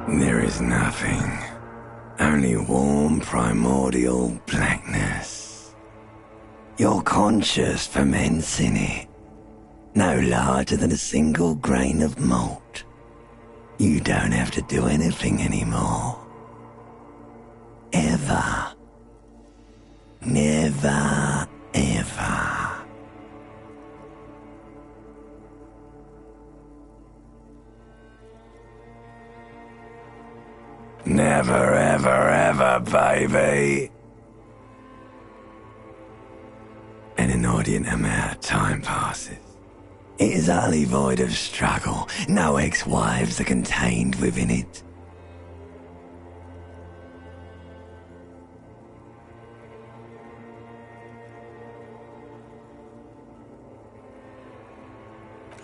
There is nothing. Only warm primordial blackness. Your conscious ferments in it. No larger than a single grain of malt. You don't have to do anything anymore. Ever. Never, ever. Never, ever, ever, baby. An inordinate amount of time passes. It is utterly void of struggle. No ex-wives are contained within it.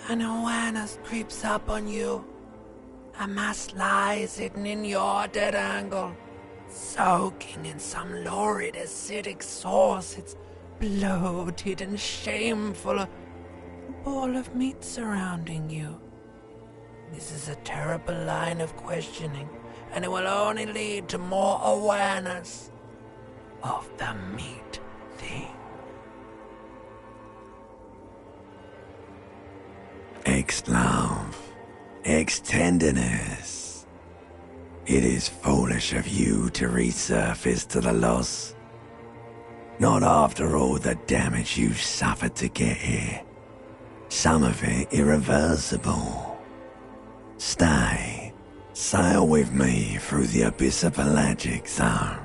An awareness creeps up on you. A mass lies hidden in your dead angle, soaking in some lurid acidic sauce. It's bloated and shameful, a ball of meat surrounding you. This is a terrible line of questioning, and it will only lead to more awareness of the meat thing. Ex-love, ex-tenderness. It is foolish of you to resurface to the loss. Not after all the damage you've suffered to get here. Some of it irreversible. Stay. Sail with me through the abyss of pelagic zone.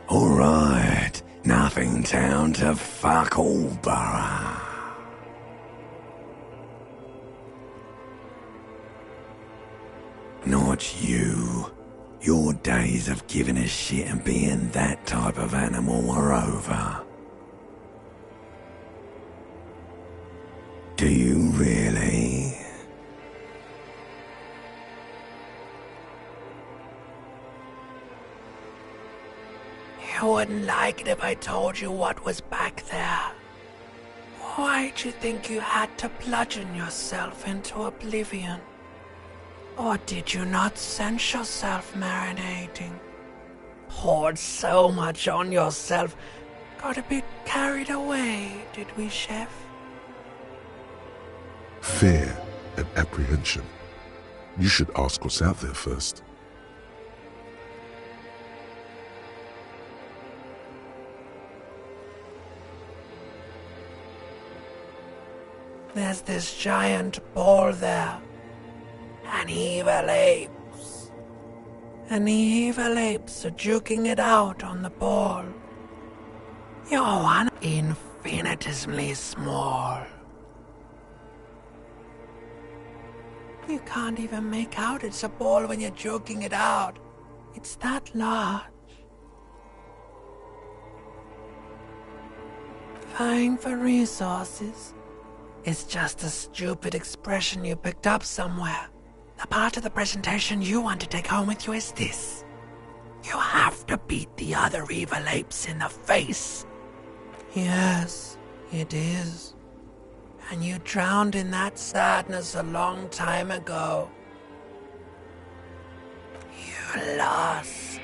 Alright, nothing down to fuck all, borough. Not you. Your days of giving a shit and being that type of animal are over. Do you really? You wouldn't like it if I told you what was back there. Why'd you think you had to bludgeon yourself into oblivion? Or did you not sense yourself marinating? Poured so much on yourself, got a bit carried away, did we, Chef? Fear and apprehension. You should ask what's out there first. There's this giant ball there. An evil apes. And the evil apes are juking it out on the ball. You're one infinitesimally small. You can't even make out it's a ball when you're joking it out. It's that large. Vying for resources is just a stupid expression you picked up somewhere. The part of the presentation you want to take home with you is this. You have to beat the other evil apes in the face. Yes, it is. And you drowned in that sadness a long time ago. You lost.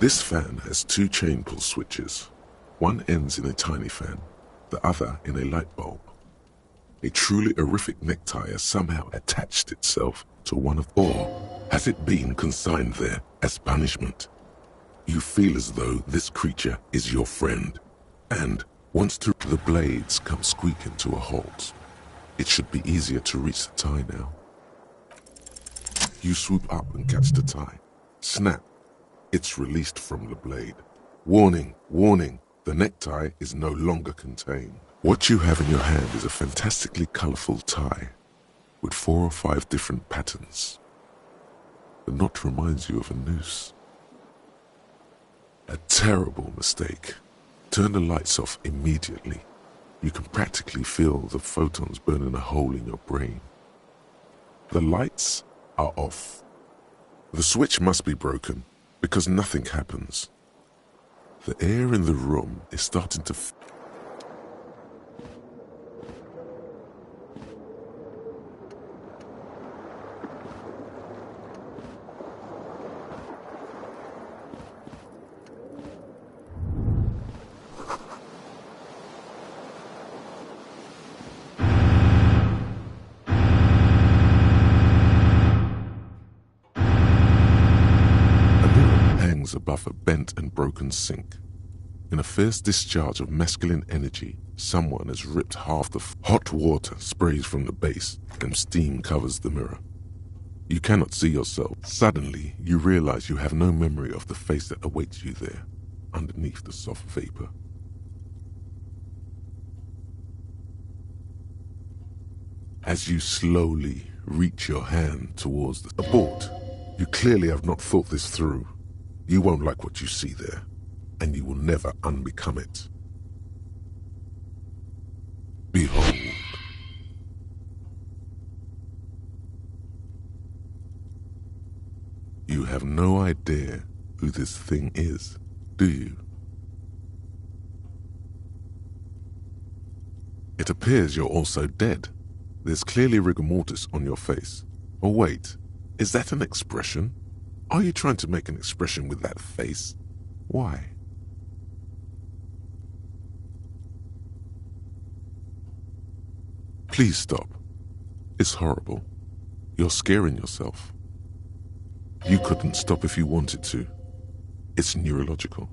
This fan has two chain pull switches. One ends in a tiny fan, the other in a light bulb. A truly horrific necktie has somehow attached itself to one of, or has it been consigned there as punishment? You feel as though this creature is your friend, and once the blades come squeaking to a halt. It should be easier to reach the tie now. You swoop up and catch the tie. Snap. It's released from the blade. Warning, warning, the necktie is no longer contained. What you have in your hand is a fantastically colorful tie with 4 or 5 different patterns. The knot reminds you of a noose. A terrible mistake. Turn the lights off immediately. You can practically feel the photons burning a hole in your brain. The lights are off. The switch must be broken because nothing happens. The air in the room is starting to above a bent and broken sink. In a fierce discharge of masculine energy, someone has ripped half the hot water sprays from the base and steam covers the mirror. You cannot see yourself. Suddenly, you realize you have no memory of the face that awaits you there, underneath the soft vapor. As you slowly reach your hand towards the abort, you clearly have not thought this through. You won't like what you see there, and you will never unbecome it. Behold. You have no idea who this thing is, do you? It appears you're also dead. There's clearly rigor mortis on your face. Oh wait, is that an expression? Are you trying to make an expression with that face? Why? Please stop. It's horrible. You're scaring yourself. You couldn't stop if you wanted to. It's neurological.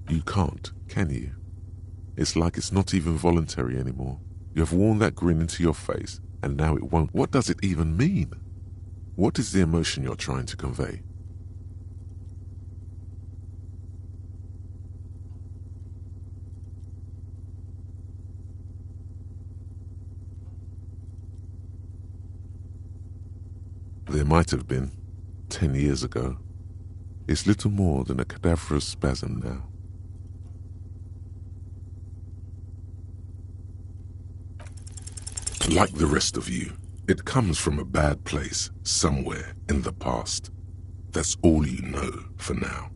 You can't, can you? It's like it's not even voluntary anymore. You have worn that grin into your face, and now it won't. What does it even mean? What is the emotion you're trying to convey? There might have been, 10 years ago. It's little more than a cadaverous spasm now. Like the rest of you, it comes from a bad place somewhere in the past. That's all you know for now.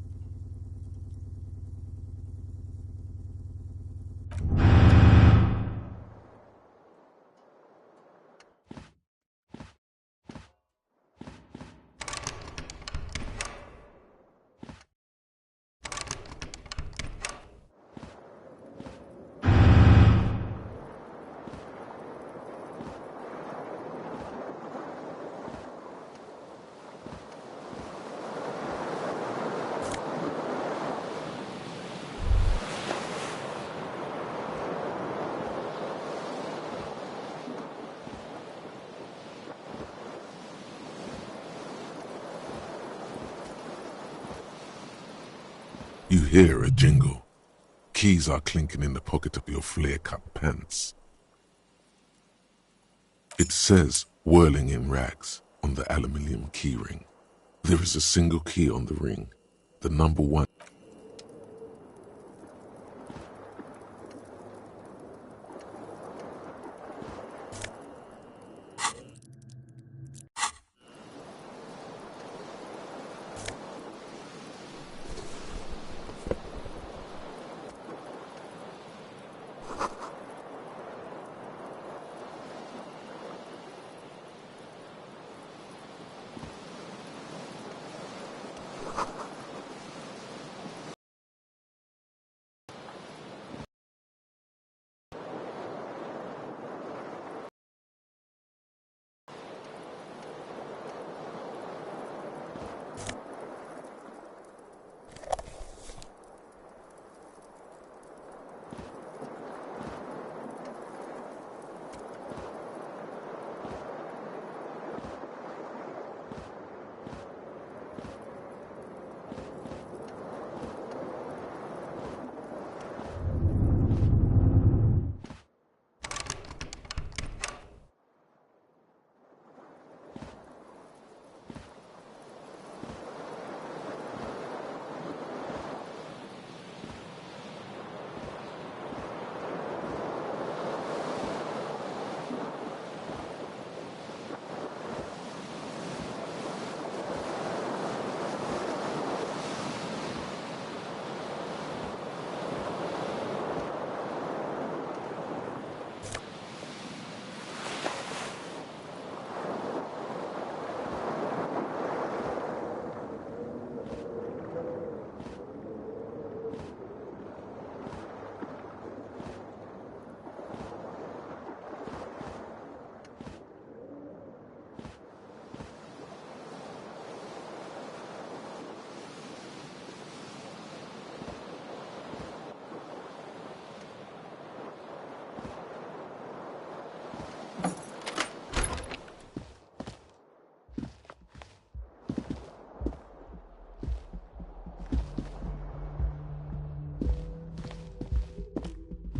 You hear a jingle. Keys are clinking in the pocket of your flare-cut pants. It says, whirling in rags, on the aluminium keyring. There is a single key on the ring, the number 1.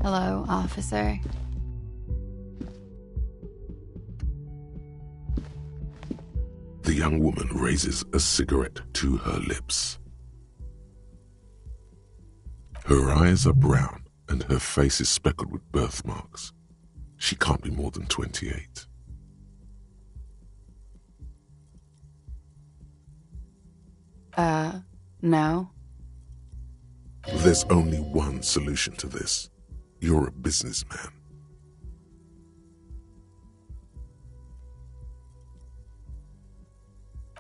Hello, officer. The young woman raises a cigarette to her lips. Her eyes are brown and her face is speckled with birthmarks. She can't be more than 28. No. There's only one solution to this. You're a businessman.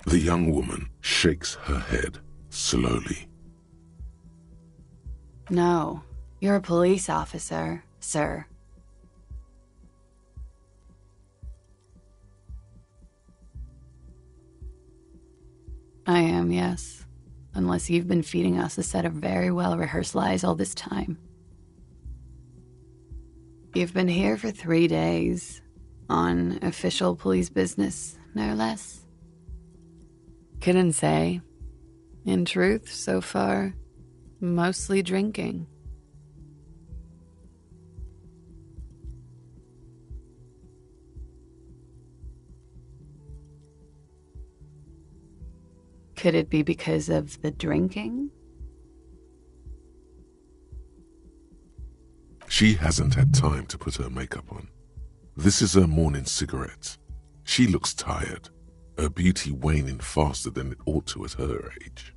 The young woman shakes her head slowly. No. You're a police officer, sir. I am, yes. Unless you've been feeding us a set of very well-rehearsed lies all this time. You've been here for 3 days. On official police business, no less. Couldn't say. In truth, so far, mostly drinking. Could it be because of the drinking? She hasn't had time to put her makeup on. This is her morning cigarette. She looks tired, her beauty waning faster than it ought to at her age.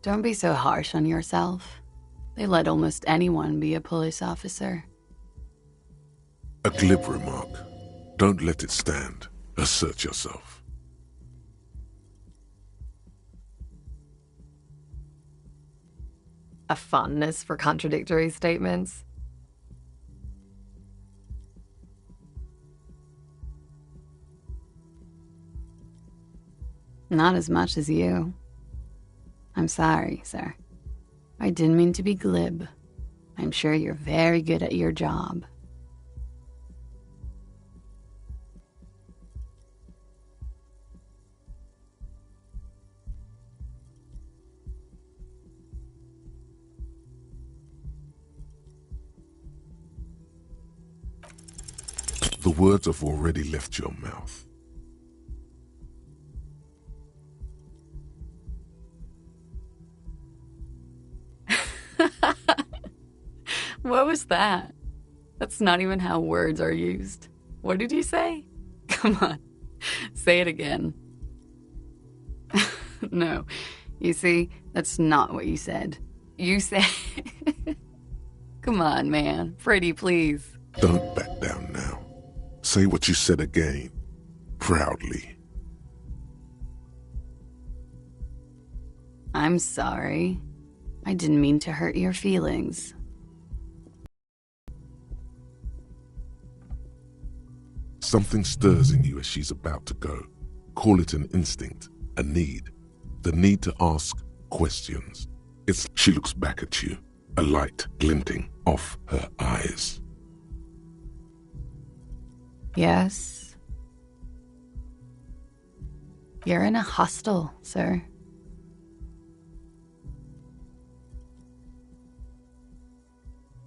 Don't be so harsh on yourself. They let almost anyone be a police officer. A glib remark. Don't let it stand. Assert yourself. A fondness for contradictory statements. Not as much as you. I'm sorry, sir. I didn't mean to be glib. I'm sure you're very good at your job. The words have already left your mouth. What was that? That's not even how words are used. What did you say? Come on, say it again. No, you see, that's not what you said. You said... Come on, man. Pretty, please. Don't back down now. Say what you said again, proudly. I'm sorry. I didn't mean to hurt your feelings. Something stirs in you as she's about to go. Call it an instinct, a need. The need to ask questions. She looks back at you, a light glinting off her eyes. Yes. You're in a hostel, sir.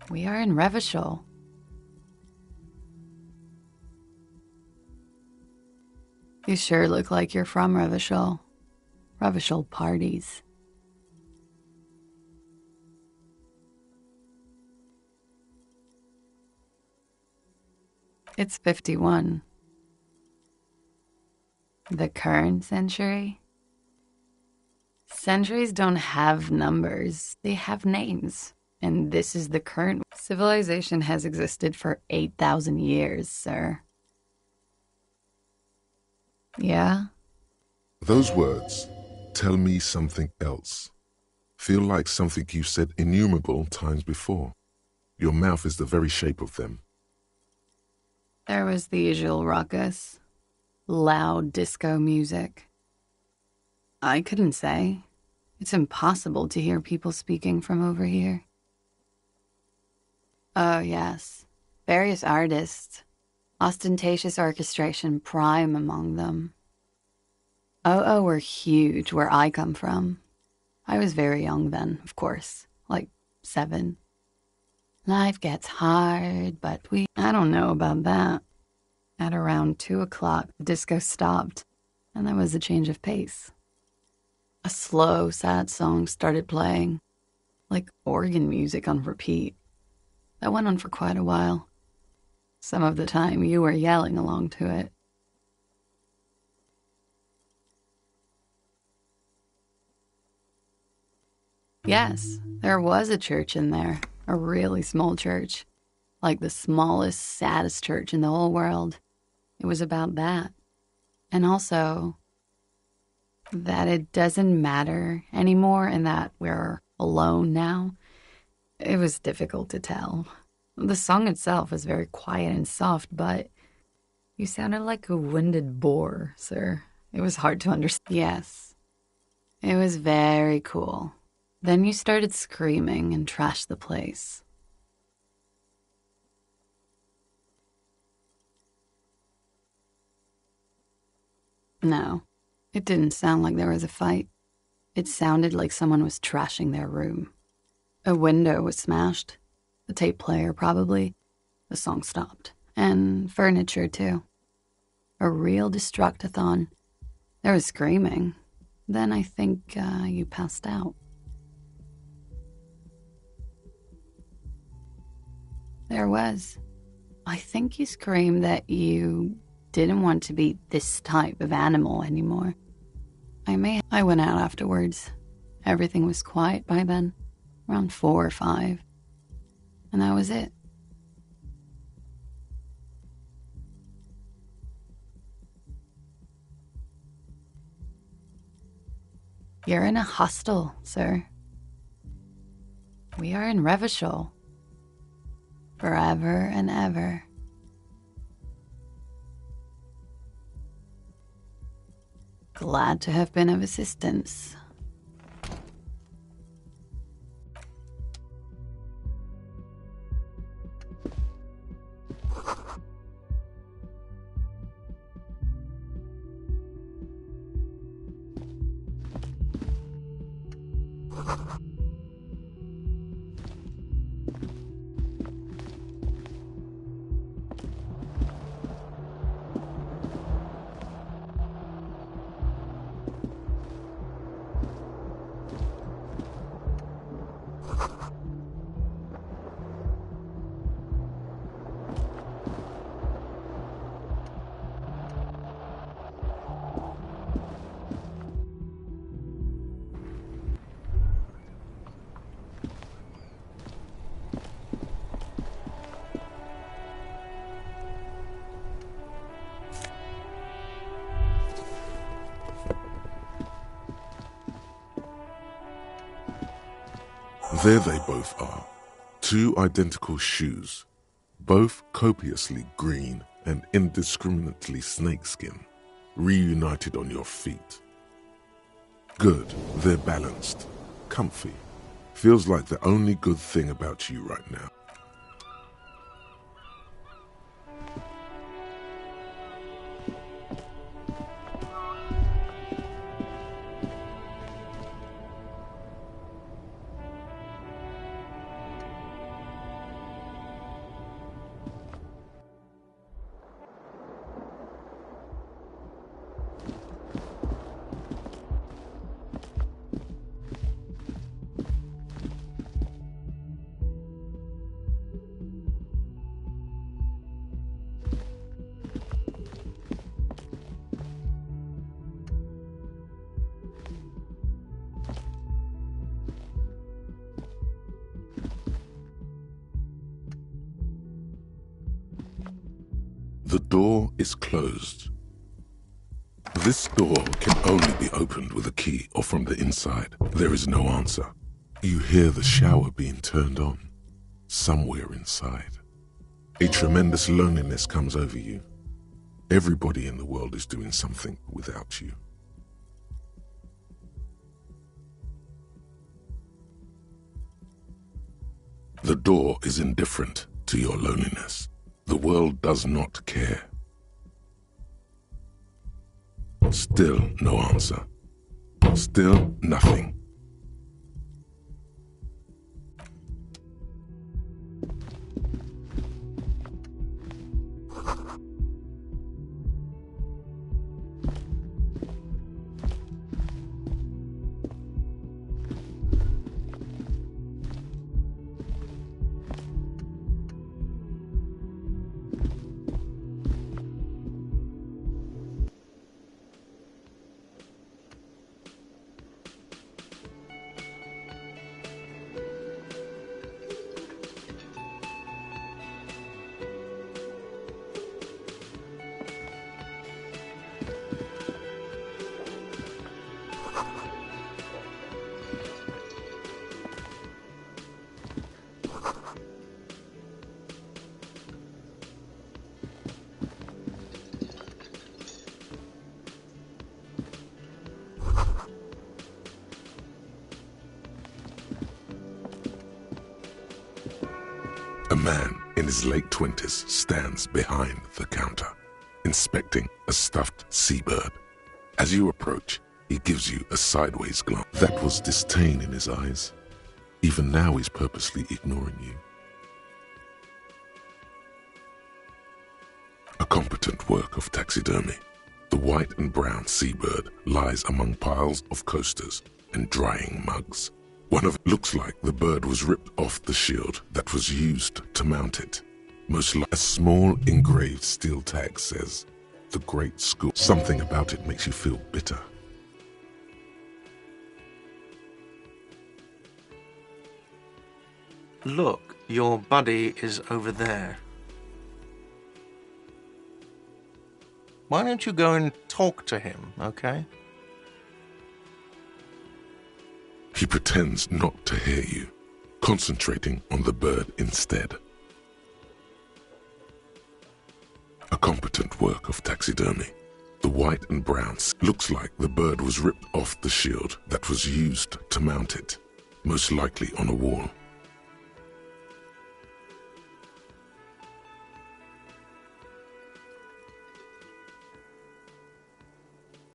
We are in Revachol. You sure look like you're from Revachol. Revachol parties. It's 51. The current century? Centuries don't have numbers, they have names. And this is the current. Civilization has existed for 8,000 years, sir. Yeah? Those words tell me something else. Feel like something you've said innumerable times before. Your mouth is the very shape of them. There was the usual ruckus. Loud disco music. I couldn't say. It's impossible to hear people speaking from over here. Oh, yes. Various artists. Ostentatious orchestration prime among them. Oh, were huge where I come from. I was very young then, of course, like 7. Life gets hard, but I don't know about that. At around 2 o'clock, the disco stopped, and there was a change of pace. A slow, sad song started playing, like organ music on repeat. That went on for quite a while. Some of the time, you were yelling along to it. Yes, there was a church in there, a really small church, like the smallest, saddest church in the whole world. It was about that. And also that it doesn't matter anymore and that we're alone now. It was difficult to tell. The song itself was very quiet and soft, but you sounded like a winded boar, sir. It was hard to understand. Yes, it was very cool. Then you started screaming and trashed the place. No, it didn't sound like there was a fight. It sounded like someone was trashing their room. A window was smashed. The tape player, probably. The song stopped. And furniture, too. A real destructathon. There was screaming. Then I think you passed out. There was. I think you screamed that you didn't want to be this type of animal anymore. I went out afterwards. Everything was quiet by then, around 4 or 5. And that was it. You're in a hostel, sir. We are in Revachol. Forever and ever. Glad to have been of assistance. There they both are, 2 identical shoes, both copiously green and indiscriminately snakeskin, reunited on your feet. Good, they're balanced, comfy. Feels like the only good thing about you right now. The door is closed. This door can only be opened with a key or from the inside. There is no answer. You hear the shower being turned on, somewhere inside. A tremendous loneliness comes over you. Everybody in the world is doing something without you. The door is indifferent to your loneliness. The world does not care. Still no answer. Still nothing. A man in his late 20s stands behind the counter, inspecting a stuffed seabird. As you approach, he gives you a sideways glance. That was disdain in his eyes. Even now he's purposely ignoring you. A competent work of taxidermy. The white and brown seabird lies among piles of coasters and drying mugs. One of it looks like the bird was ripped off the shield that was used to mount it. Most like a small engraved steel tag says, "The Great School." Something about it makes you feel bitter. Look, your buddy is over there. Why don't you go and talk to him, okay? He pretends not to hear you, concentrating on the bird instead. A competent work of taxidermy. The white and brown looks like the bird was ripped off the shield that was used to mount it, most likely on a wall.